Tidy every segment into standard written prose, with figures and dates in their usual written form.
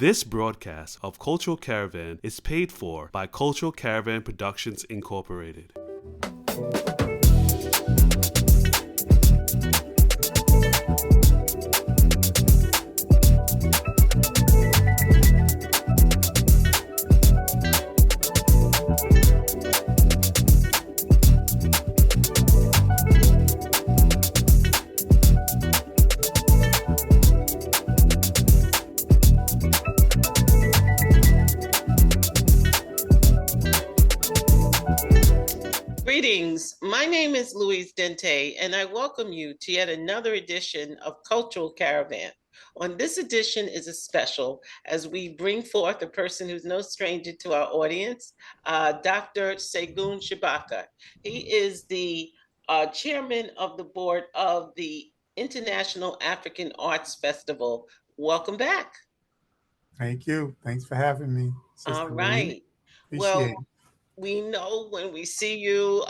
This broadcast of Cultural Caravan is paid for by Cultural Caravan Productions Incorporated. Greetings. My name is Louise Dente, and I welcome you to yet another edition of Cultural Caravan. On this edition is a special as we bring forth a person who's no stranger to our audience, Dr. Segun Shabaka. He is the chairman of the board of the International African Arts Festival. Welcome back. Thank you. Thanks for having me, Sister All Louise. right. Appreciate Well, it. we know when we see you,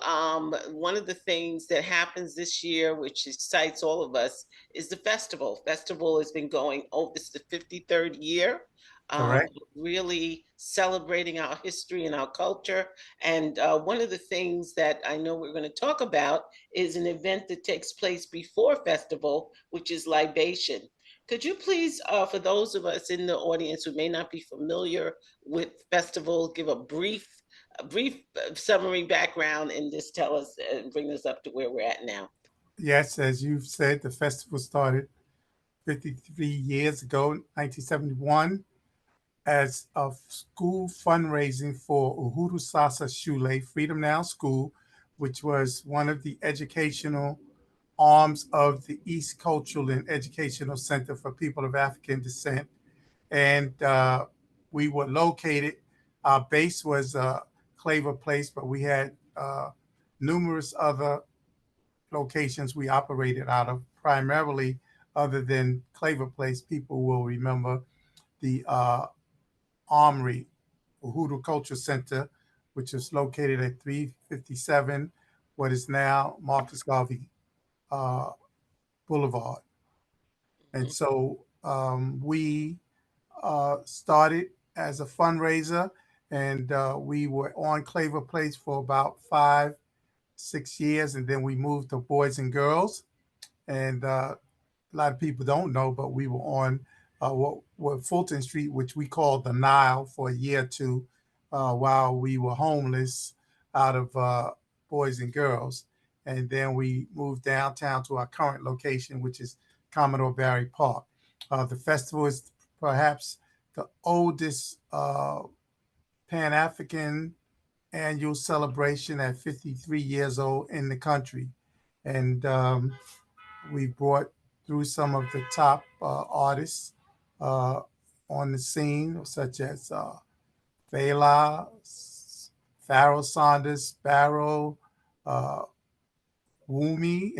one of the things that happens this year, which excites all of us, is the festival. Festival has been going, this is the 53rd year, Correct. really celebrating our history and our culture. And one of the things that I know we're going to talk about is an event that takes place before festival, which is libation. Could you please, for those of us in the audience who may not be familiar with festival, give a brief summary background and just tell us and bring us up to where we're at now. Yes, as you've said, the festival started 53 years ago, 1971, as a school fundraising for Uhuru Sasa Shule Freedom Now School, which was one of the educational arms of the East Cultural and Educational Center for People of African Descent. And we were located, our base was Claver Place, but we had numerous other locations we operated out of, primarily other than Claver Place. People will remember the Armory, Uhuru Culture Center, which is located at 357, what is now Marcus Garvey Boulevard. And so we started as a fundraiser, and we were on Claver Place for about 5-6 years, and then we moved to Boys and Girls. And a lot of people don't know, but we were on what Fulton Street, which we called the Nile, for a year or two while we were homeless out of Boys and Girls. And then we moved downtown to our current location, which is Commodore Barry Park. The festival is perhaps the oldest Pan-African annual celebration at 53 years old in the country. And we brought through some of the top artists on the scene, such as Fela, Pharoah Sanders, Sparrow, Wumi,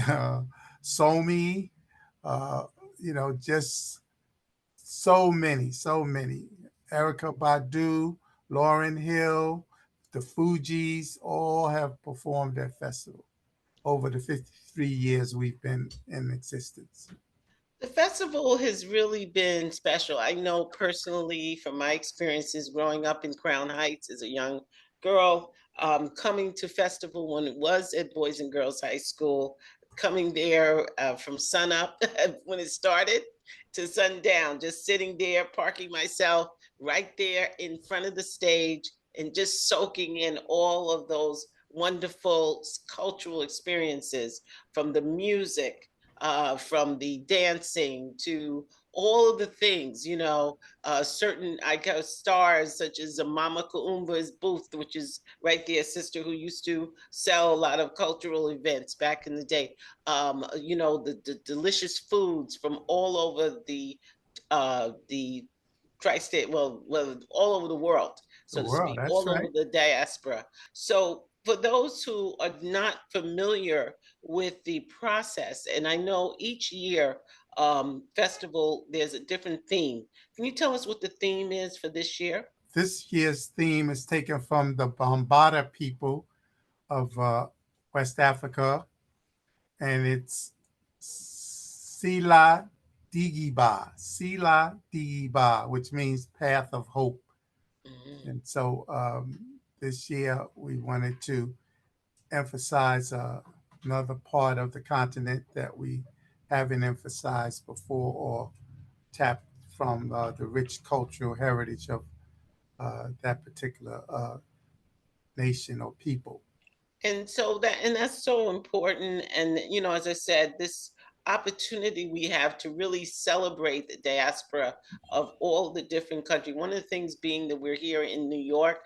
Somi, just so many. Erica Badu, Lauryn Hill, the Fugees, all have performed at festival over the 53 years we've been in existence. The festival has really been special. I know personally from my experiences growing up in Crown Heights as a young girl, coming to festival when it was at Boys and Girls High School, coming there from sunup when it started to sundown, just sitting there, parking myself right there in front of the stage and just soaking in all of those wonderful cultural experiences, from the music, from the dancing to all of the things, certain stars such as Mama Kuumba's booth, which is right there, sister who used to sell a lot of cultural events back in the day. The delicious foods from all over the tri-state, well, all over the world, so The to world, speak, that's all over right. the diaspora. So for those who are not familiar with the process, and I know each year festival, there's a different theme. Can you tell us what the theme is for this year? This year's theme is taken from the Bambara people of West Africa, and it's Sila Digiba, Sila Digiba, which means path of hope. Mhm. And so this year we wanted to emphasize another part of the continent that we haven't emphasized before or tapped from the rich cultural heritage of that particular nation or people. And so that's so important. And as I said, this opportunity we have to really celebrate the diaspora of all the different countries. One of the things being that we're here in New York.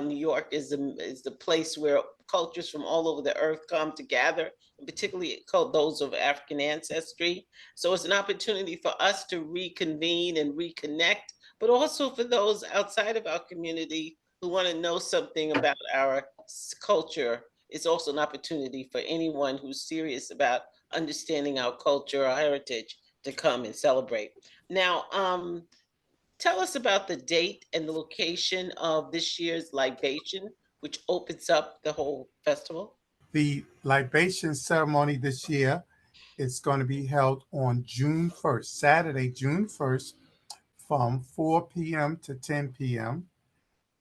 New York is the place where cultures from all over the earth come to gather, and particularly those of African ancestry. So it's an opportunity for us to reconvene and reconnect, but also for those outside of our community who want to know something about our culture. It's also an opportunity for anyone who's serious about understanding our culture, our heritage, to come and celebrate. Now, tell us about the date and the location of this year's libation, which opens up the whole festival. The libation ceremony this year is going to be held on June 1st, Saturday, June 1st, from 4 p.m. to 10 p.m.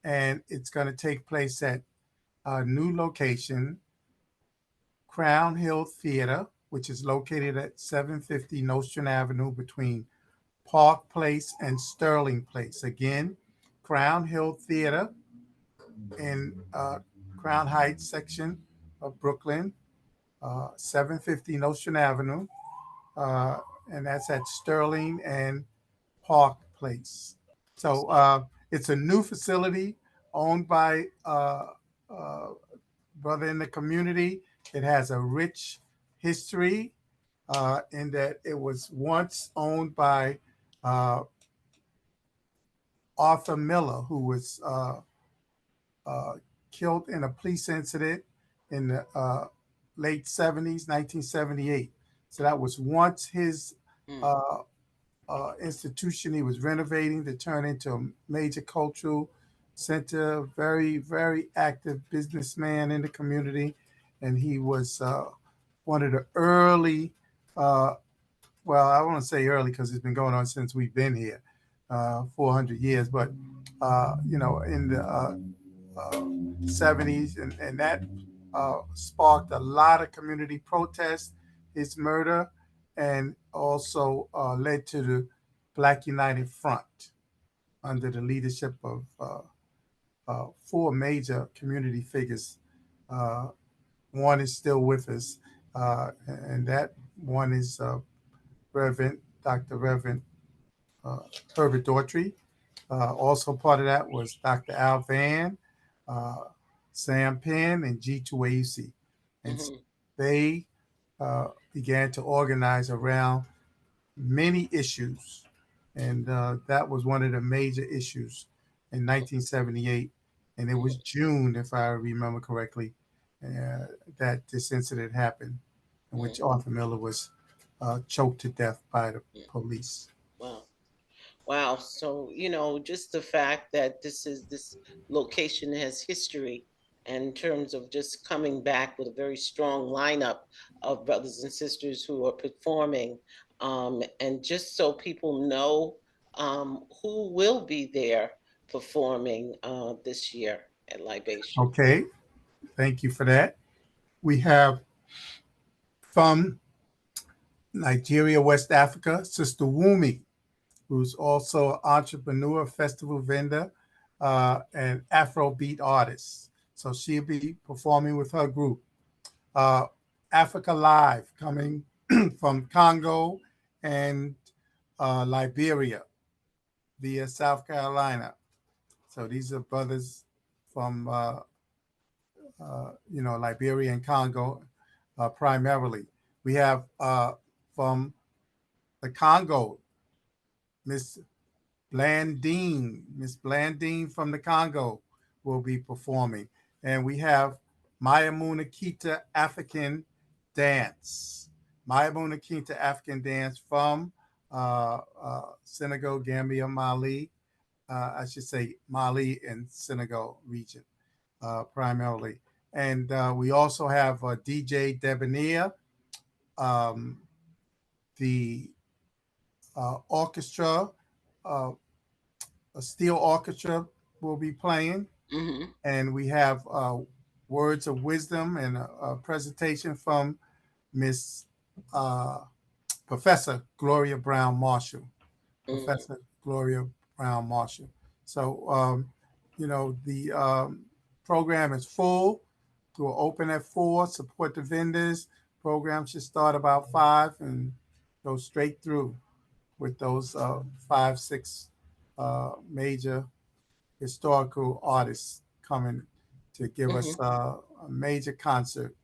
And it's going to take place at a new location, Crown Hill Theater, which is located at 750 Nostrand Avenue between Park Place and Sterling Place. Again, Crown Hill Theater in Crown Heights section of Brooklyn, 750 Nostrand Avenue, uh, and that's at Sterling and Park Place. So it's a new facility owned by brother in the community. It has a rich history in that it was once owned by uh, Arthur Miller, who was uh, killed in a police incident in the late 70s, 1978. So that was once his Mm, uh, institution he was renovating to turn into a major cultural center. Very, very active businessman in the community. And he was one of the early, uh, well, I want to say early because it's been going on since we've been here, 400 years, but, in the 70s, and that sparked a lot of community protests, his murder, and also led to the Black United Front under the leadership of four major community figures. Uh, One is still with us, and that one is Reverend Dr. Reverend uh, Herbert Daughtry. Also part of that was Dr. Al Van, uh, Sam Penn, and G2AUC. And so mhm, they began to organize around many issues. And that was one of the major issues in 1978. And it was mhm, June, if I remember correctly, that this incident happened, in mhm, which Arthur Miller was choked to death by the mhm. police. Wow. Wow. So, just the fact that this location has history in terms of just coming back with a very strong lineup of brothers and sisters who are performing. And just so people know who will be there performing this year at Libation. Okay, thank you for that. We have from Nigeria, West Africa, Sister Wumi, who's also an entrepreneur, festival vendor, and Afrobeat artist. So she'll be performing with her group. Uh, Africa Live, coming from Congo and Liberia via South Carolina. So these are brothers from Liberia and Congo primarily. We have from the Congo, Miss Miss Blandine from the Congo will be performing. And we have Maya Munakita African Dance. Maya Munakita African Dance from Senegal, Gambia, Mali. I should say Mali and Senegal region primarily. And we also have DJ Debonair, um, the orchestra, uh, a steel orchestra will be playing, Mm-hmm. and we have words of wisdom and a presentation from Miss uh, Professor Gloria Brown Marshall. Mm-hmm. Professor Gloria Brown Marshall. So, the program is full. We'll open at 4, support the vendors. Program should start about 5 and go straight through with those 5, 6 major historical artists coming to give us Mm-hmm. a major concert.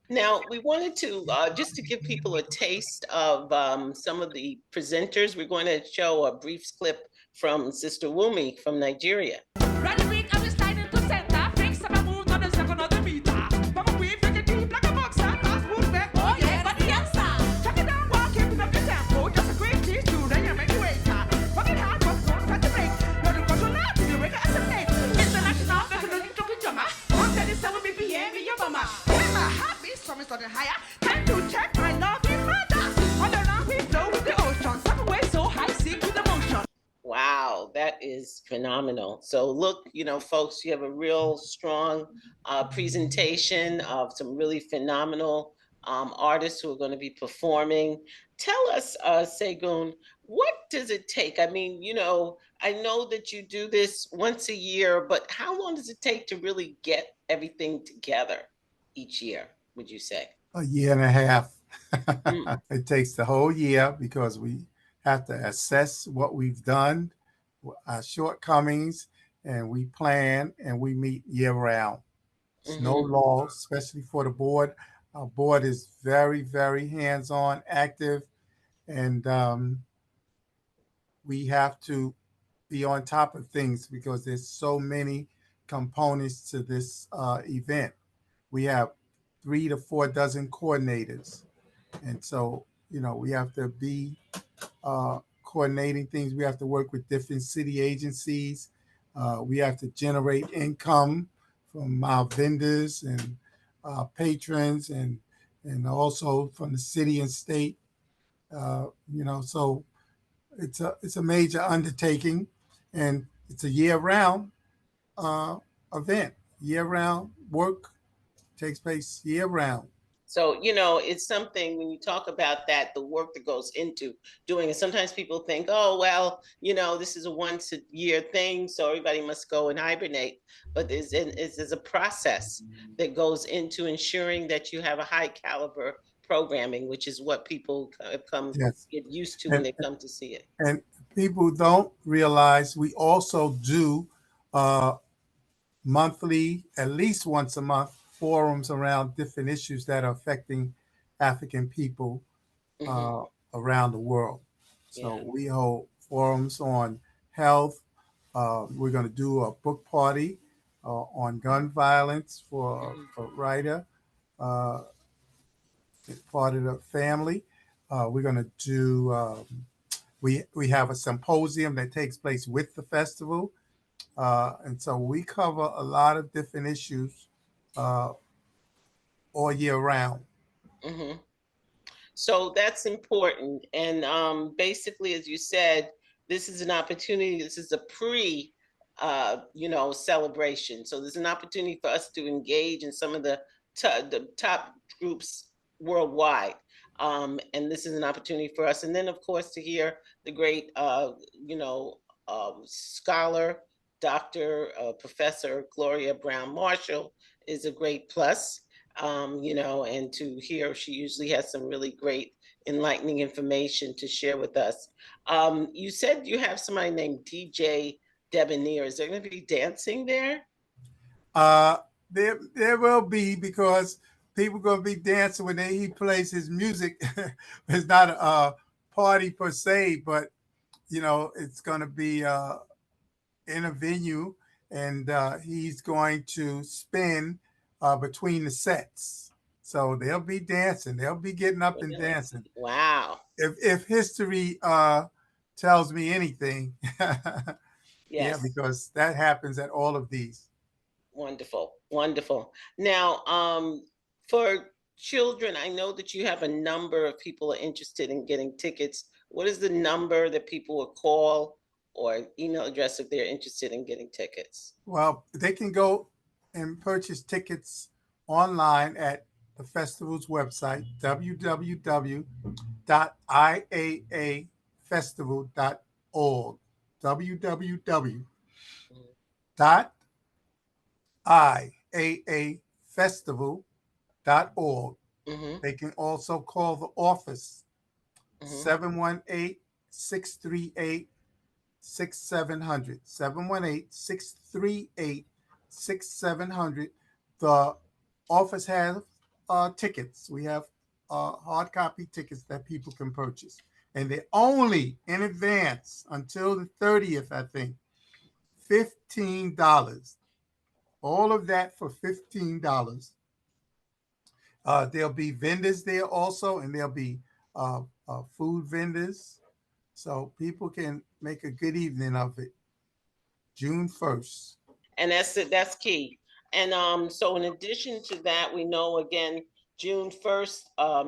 Now, we wanted to just to give people a taste of some of the presenters. We're going to show a brief clip from Sister Wumi from Nigeria. Wow, that is phenomenal. So look, folks, you have a real strong presentation of some really phenomenal artists who are going to be performing. Tell us, Segun, what does it take? I mean, I know that you do this once a year, but how long does it take to really get everything together each year, would you say? A year and a half. Mm, It takes the whole year because we have to assess what we've done, our shortcomings, and we plan and we meet year round. It's no mhm, law, especially for the board. Our board is very, very hands on, active, and we have to be on top of things because there's so many components to this event. We have 3 to 4 dozen coordinators, and so we have to be coordinating things. We have to work with different city agencies. We have to generate income from our vendors and patrons, and also from the city and state. So it's a major undertaking, and it's a year-round uh, event. Year-round work takes place year-round. So, it's something when you talk about that, the work that goes into doing it. Sometimes people think, oh, well, this is a once a year thing, so everybody must go and hibernate. But there's a process that goes into ensuring that you have a high caliber programming, which is what people have come Yes, get used to when and they come to see it. and people don't realize we also do uh, monthly, at least once a month, forums around different issues that are affecting African people Hmm. uh, around the world. So Yeah. we hold forums on health. We're going to do a book party on gun violence for Hmm. a writer, uh, part of the family. We're going to do. We have a symposium that takes place with the festival, and so we cover a lot of different issues uh, all year round. Hmm. So that's important. And basically, as you said, this is an opportunity. This is a celebration. So there's an opportunity for us to engage in some of the top groups worldwide. And this is an opportunity for us. And then, of course, to hear the great, scholar, Dr. Professor Gloria Brown Marshall is a great plus. And to hear she usually has some really great enlightening information to share with us. You said you have somebody named DJ Debonair. Is there going to be dancing there? Uh, there will be, because people gonna be dancing when he plays his music. It's not a party per se, but it's gonna be in a venue, and he's going to spin between the sets. So they'll be dancing. They'll be getting up and Really? dancing. Wow. If history tells me anything, yeah, Yes. because that happens at all of these. Wonderful. Wonderful. Now, for children, I know that you have a number of people are interested in getting tickets What is the number that people would call or email address if they're interested in getting tickets? Well, they can go and purchase tickets online at the festival's website, www.iaafestival.org. www.iaafestival.org. Mm-hmm. They can also call the office, Mm-hmm. 718-638-6700. 718-638-6700. The office has tickets. We have hard copy tickets that people can purchase. And they're only in advance until the 30th, I think. $15. All of that for $15. There'll be vendors there also, and there'll be food vendors. So people can make a good evening of it. June 1st. And that's key. And so in addition to that, we know again June 1st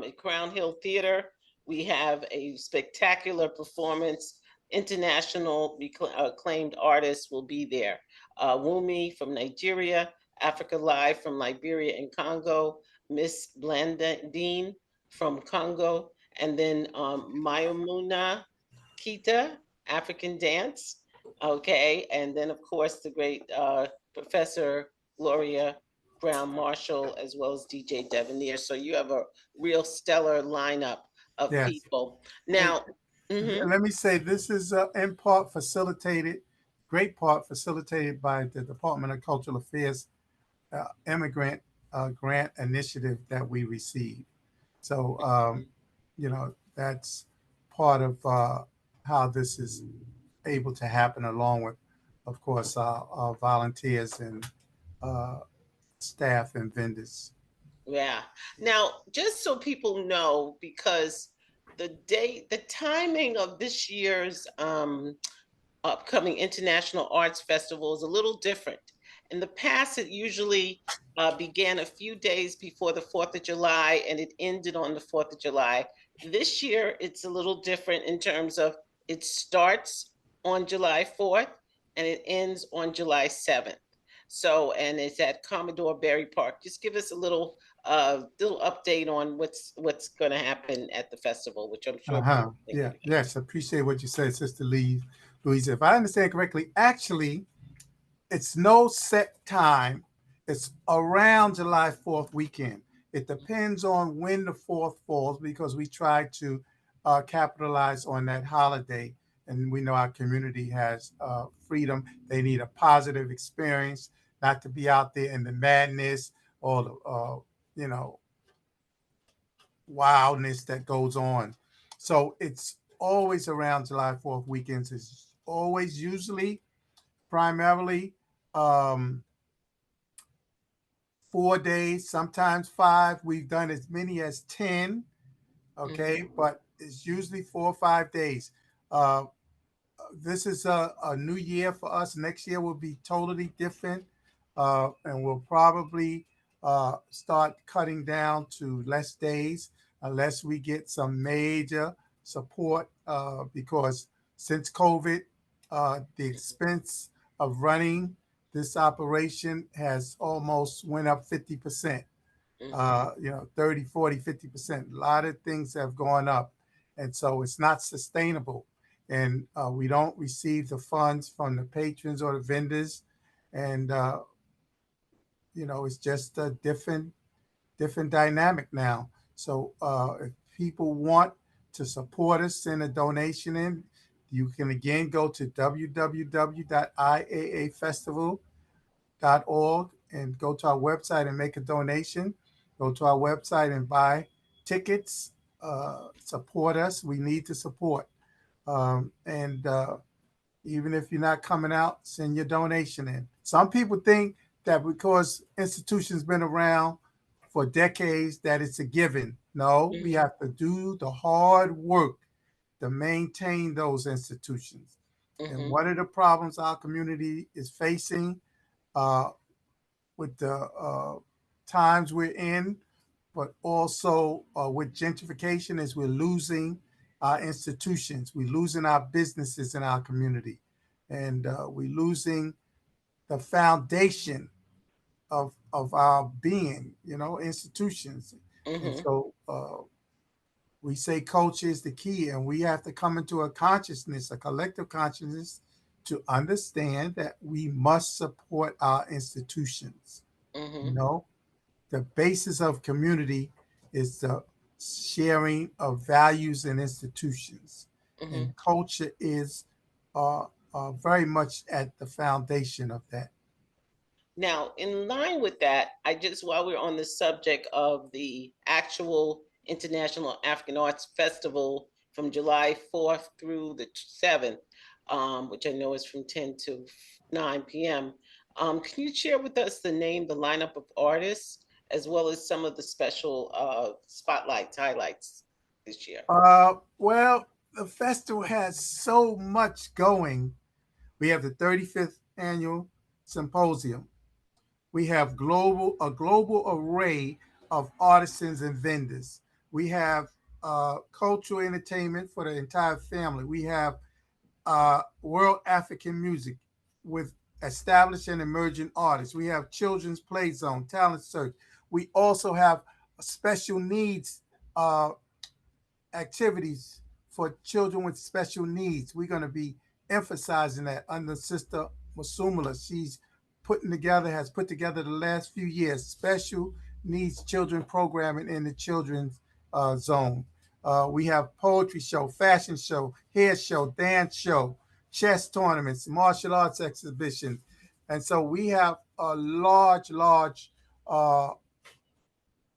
at Crown Hill Theater, we have a spectacular performance. International acclaimed artists will be there. Wumi from Nigeria, Africa Live from Liberia and Congo, Miss Blandine from Congo, and then Mayumuna Kita, African dance. Okay, and then of course the great Professor Gloria Brown Marshall, as well as DJ Devanir. So you have a real stellar lineup of Yes. people. And Now, mm-hmm, let me say, this is in part facilitated, great part facilitated by the Department of Cultural Affairs immigrant grant initiative that we received. So, that's part of how this is able to happen, along with, of course, our volunteers and uh, staff and vendors. yeah. Now, just so people know, because the timing of this year's upcoming International Arts Festival is a little different. In the past, it usually began a few days before the 4th of July and it ended on the 4th of July. This year, it's a little different in terms of it starts on July 4th and it ends on July 7th. So, and it's at Commodore Barry Park. Just give us a little update on what's going to happen at the festival, which I'm sure people Uh-huh. are Yeah. thinking Yes. Appreciate what you said, Sister Lee, Louisa. If I understand correctly, actually, it's no set time. It's around July 4th weekend. It depends on when the 4th falls, because we try to capitalize on that holiday. And we know our community has freedom. They need a positive experience, not to be out there in the madness or the, you know, wildness that goes on. So it's always around July 4th weekends. It's always usually primarily um, 4 days, sometimes five. We've done as many as 10, about. Mm-hmm. okay, but it's usually 4 or 5 days. Uh, this is a new year for us. Next year will be totally different, and we'll probably start cutting down to less days unless we get some major support. Because since COVID, the expense of running this operation has almost went up 50%. Mm-hmm. 30, 40, 50%. A lot of things have gone up. And so it's not sustainable. And we don't receive the funds from the patrons or the vendors. And, it's just a different dynamic now. So if people want to support us, send a donation in. You can again go to www.iaafestival.org and go to our website and make a donation. Go to our website and buy tickets. Support us. We need to support. And even if you're not coming out, send your donation in. Some people think that because institutions been around for decades that it's a given. No, we Mm-hmm. have to do the hard work to maintain those institutions. And Mm-hmm. one of the problems our community is facing uh, with the times we're in, but also with gentrification, is we're losing our institutions. We're losing our businesses in our community, and we're losing the foundation of our being. Institutions. And Mm-hmm. so we say culture is the key, and we have to come into a consciousness, a collective consciousness, to understand that we must support our institutions. You Mm-hmm. know, the basis of community is the sharing of values and institutions, Mm-hmm. and culture is uh, very much at the foundation of that. Now, in line with that, while we're on the subject of the actual International African Arts Festival from July 4th through the 7th, which I know is from 10 to 9 p.m., can you share with us the name, the lineup of artists, as well as some of the special spotlights, highlights this year? Well, the festival has so much going. We have the 35th annual symposium. We have a global array of artisans and vendors. We have cultural entertainment for the entire family. We have world African music with established and emerging artists. We have children's play zone, talent search. We also have special needs uh, activities for children with special needs. We're going to be emphasizing that under Sister Masumala. Has put together the last few years special needs children programming in the children's zone. We have poetry show, fashion show, hair show, dance show, chess tournaments, martial arts exhibition. And so we have a large uh,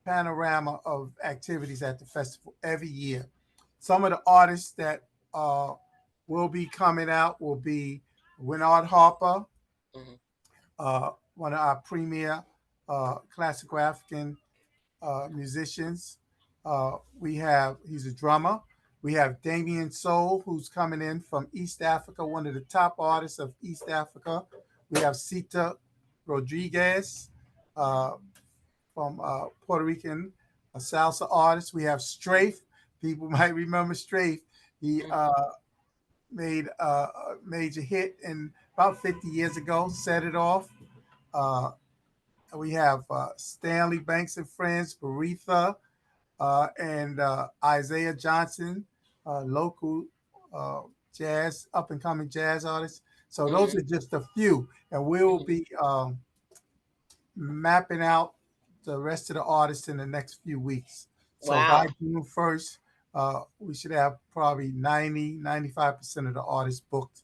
panorama of activities at the festival every year. Some of the artists that uh, will be coming out will be Winard Harper, Mm-hmm. one of our premier classical African musicians. He's a drummer. We have Damien Soul, who's coming in from East Africa, one of the top artists of East Africa. We have Sita Rodriguez, uh, from Puerto Rican, a salsa artist. We have Strafe. People might remember Strafe. He made a major hit in about 50 years ago, Set It Off. Uh, we have Stanley Banks and Friends, Baretha, and Isaiah Johnson, local uh, jazz, up and coming jazz artists. So those Mm-hmm. are just a few, and we'll Mm-hmm. be mapping out the rest of the artists in the next few weeks. So by Wow. June 1st, we should have probably 95% of the artists booked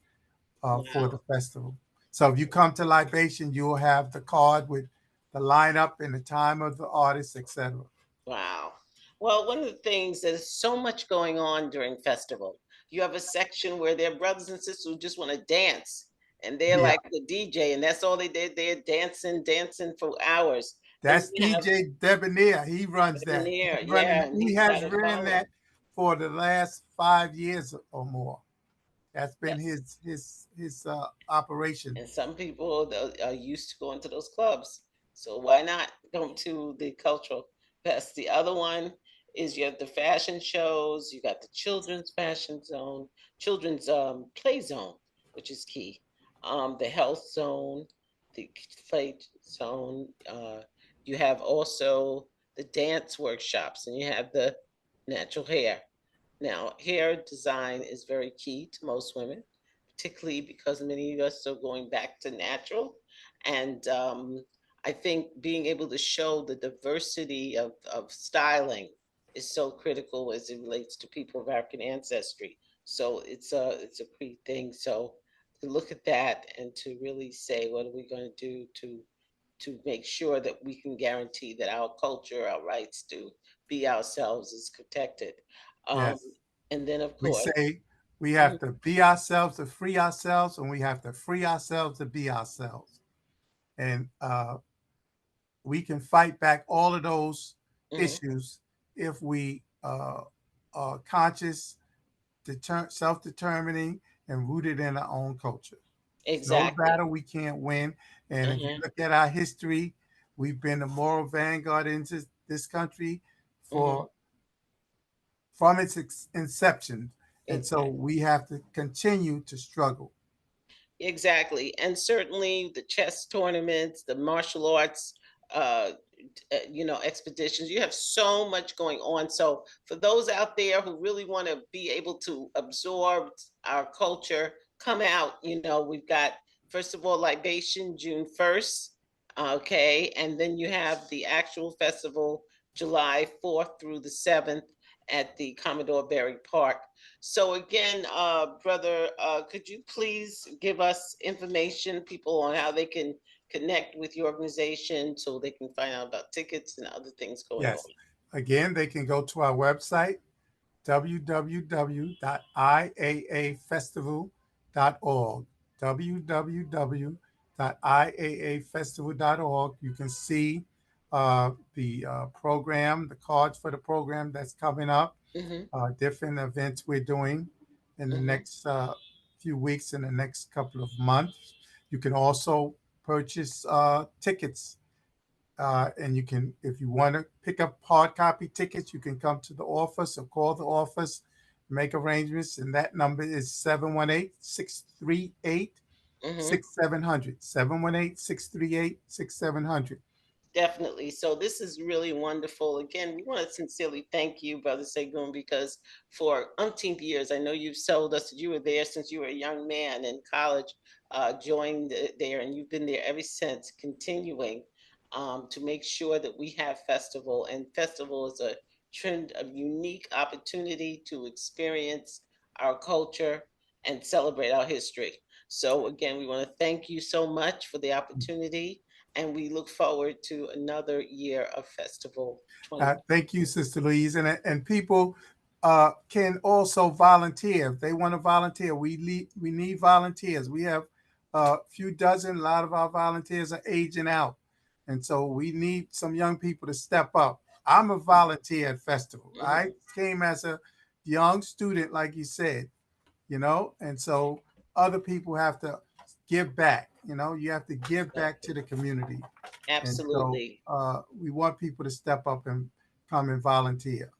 for the Wow. festival. So if you come to Libation, you'll have the card with the lineup and the time of the artists, etc. Wow. Well, one of the things that is so much going on during festival, you have a section where there are brothers and sisters who just want to dance, and they're Yeah, like the DJ, and that's all they did. They're dancing, dancing for hours. Then that's we have DJ Debonair. He runs that. Veneer, yeah, and He he's got has a ran following. that for the last 5 years or more. That's been Yes. his operation. And some people are used to going to those clubs. So why not go to the cultural fest? The other one is you have the fashion shows, you got the children's fashion zone, children's play zone, which is key. The health zone, the play zone. You have also the dance workshops, and you have the natural hair. Now, hair design is very key to most women, particularly because many of us are going back to natural. And I think being able to show the diversity of styling is so critical as it relates to people of African ancestry. So it's a key thing. So to look at that and to really say, what are we going to do to make sure that we can guarantee that our culture, our rights to be ourselves is protected. Um, Yes. and then, of We course, say we mhm, have to be ourselves to free ourselves, and we have to free ourselves to be ourselves. And we can fight back all of those mhm, issues if we are conscious, self determining, and rooted in our own culture. There's no exactly. battle we can't win. And if you Hmm. look at our history, we've been the moral vanguard into this country Hmm. for from its inception. And so we have to continue to struggle. Exactly. And certainly the chess tournaments, the martial arts, uh, expeditions. You have so much going on. So for those out there who really want to be able to absorb our culture, come out. We've got, first of all, Libation June 1st. Okay. And then you have the actual festival July 4th through the 7th at the Commodore Barry Park. So again, brother, could you please give us information, people, on how they can connect with your organization so they can find out about tickets and other things going on? Yes. Again, they can go to our website, www.iaafestival.org. www.iaafestival.org. You can see the program, the cards for the program that's coming up, Hmm. different events we're doing in the Hmm. next few weeks, in the next couple of months. You can also purchase tickets, and you can, if you want to pick up hard copy tickets, you can come to the office or call the office, make arrangements, and that number is 718-638-6700. Hmm. 718-638-6700. Definitely. So this is really wonderful. Again, we want to sincerely thank you, Brother Segun, because for umpteen years, I know you've told us that you were there since you were a young man in college, joined there, and you've been there ever since, continuing to make sure that we have festival. And festival is a trend, a unique opportunity to experience our culture and celebrate our history. So again, we want to thank you so much for the opportunity, and we look forward to another year of Festival 20. Thank you, Sister Louise. And people can also volunteer if they want to volunteer. We need volunteers. We have a few dozen. A lot of our volunteers are aging out, and so we need some young people to step up. I'm a volunteer at festival. I Mhm. came as a young student, like you said, and so other people have to give back. You have to give back to the community. And so Absolutely. we want people to step up and come and volunteer.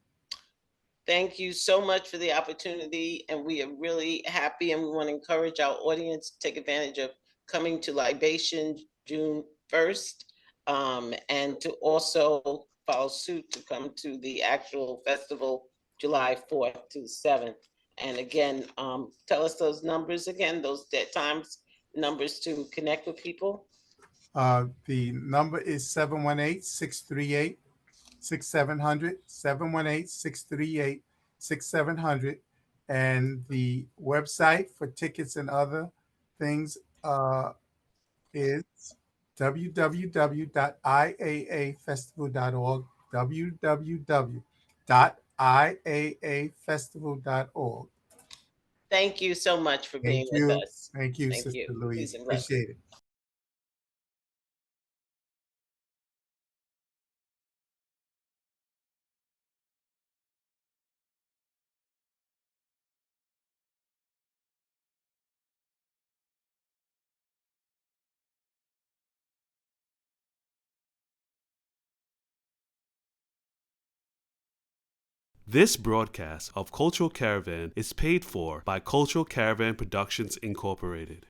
Thank you so much for the opportunity, and we are really happy, and we want to encourage our audience to take advantage of coming to Libation June 1st, and to also follow suit to come to the actual festival July 4th to 7th. And again, tell us those numbers again, those times, numbers to connect with people. The number is 718-638-6700, 718-638-6700. And the website for tickets and other things is www.iaafestival.org, www.iaafestival.org. Thank you so much for being Thank with you. us. Thank you, Thank Sister you. Peace Louise. and blessings. Appreciate it. This broadcast of Cultural Caravan is paid for by Cultural Caravan Productions Incorporated.